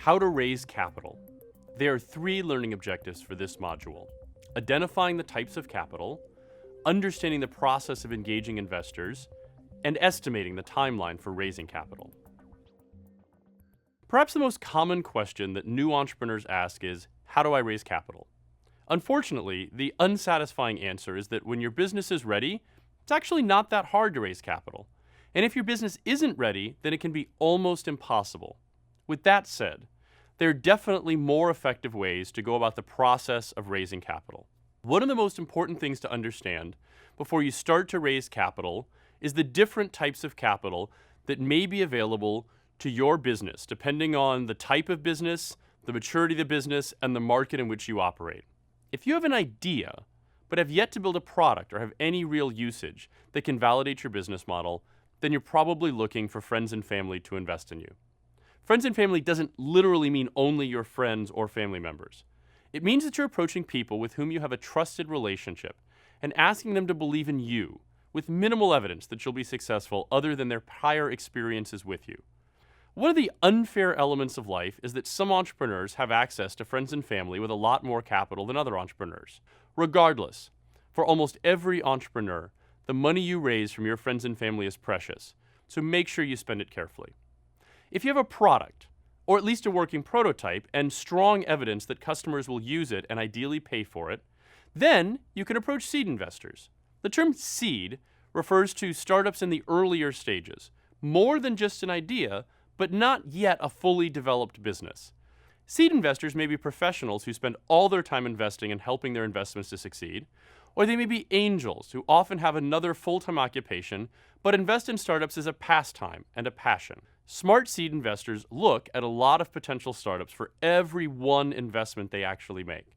How to raise capital. There are 3 learning objectives for this module: identifying the types of capital, understanding the process of engaging investors, and estimating the timeline for raising capital. Perhaps the most common question that new entrepreneurs ask is, how do I raise capital? Unfortunately, the unsatisfying answer is that when your business is ready, it's actually not that hard to raise capital. And if your business isn't ready, then it can be almost impossible. With that said, there are definitely more effective ways to go about the process of raising capital. One of the most important things to understand before you start to raise capital is the different types of capital that may be available to your business, depending on the type of business, the maturity of the business, and the market in which you operate. If you have an idea, but have yet to build a product or have any real usage that can validate your business model, then you're probably looking for friends and family to invest in you. Friends and family doesn't literally mean only your friends or family members. It means that you're approaching people with whom you have a trusted relationship and asking them to believe in you with minimal evidence that you'll be successful other than their prior experiences with you. One of the unfair elements of life is that some entrepreneurs have access to friends and family with a lot more capital than other entrepreneurs. Regardless, for almost every entrepreneur, the money you raise from your friends and family is precious, so make sure you spend it carefully. If you have a product, or at least a working prototype, and strong evidence that customers will use it and ideally pay for it, then you can approach seed investors. The term seed refers to startups in the earlier stages, more than just an idea, but not yet a fully developed business. Seed investors may be professionals who spend all their time investing and helping their investments to succeed, or they may be angels who often have another full-time occupation but invest in startups as a pastime and a passion. Smart seed investors look at a lot of potential startups for every one investment they actually make.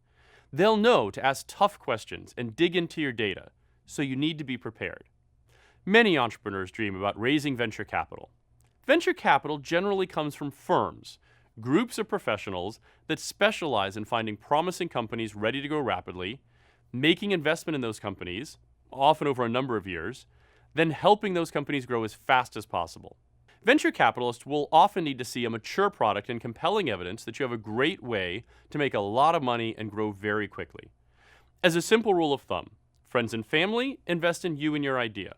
They'll know to ask tough questions and dig into your data, so you need to be prepared. Many entrepreneurs dream about raising venture capital. Venture capital generally comes from firms, groups of professionals that specialize in finding promising companies ready to grow rapidly, making investment in those companies, often over a number of years, then helping those companies grow as fast as possible. Venture capitalists will often need to see a mature product and compelling evidence that you have a great way to make a lot of money and grow very quickly. As a simple rule of thumb, friends and family invest in you and your idea.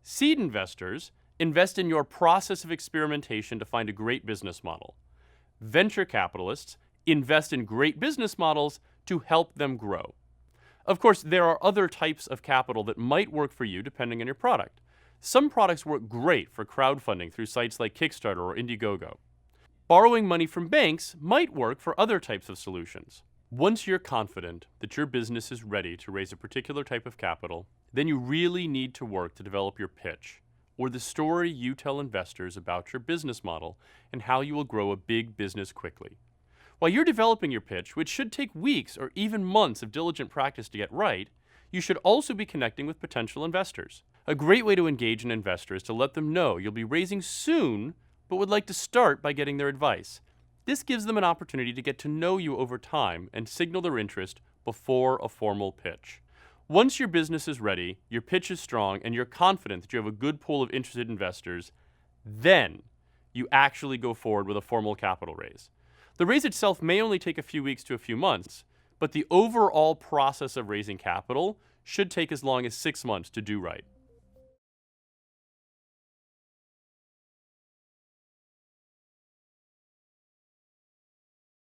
Seed investors invest in your process of experimentation to find a great business model. Venture capitalists invest in great business models to help them grow. Of course, there are other types of capital that might work for you depending on your product. Some products work great for crowdfunding through sites like Kickstarter or Indiegogo. Borrowing money from banks might work for other types of solutions. Once you're confident that your business is ready to raise a particular type of capital, then you really need to work to develop your pitch, or the story you tell investors about your business model and how you will grow a big business quickly. While you're developing your pitch, which should take weeks or even months of diligent practice to get right, you should also be connecting with potential investors. A great way to engage an investor is to let them know you'll be raising soon, but would like to start by getting their advice. This gives them an opportunity to get to know you over time and signal their interest before a formal pitch. Once your business is ready, your pitch is strong, and you're confident that you have a good pool of interested investors, then you actually go forward with a formal capital raise. The raise itself may only take a few weeks to a few months, but the overall process of raising capital should take as long as 6 months to do right.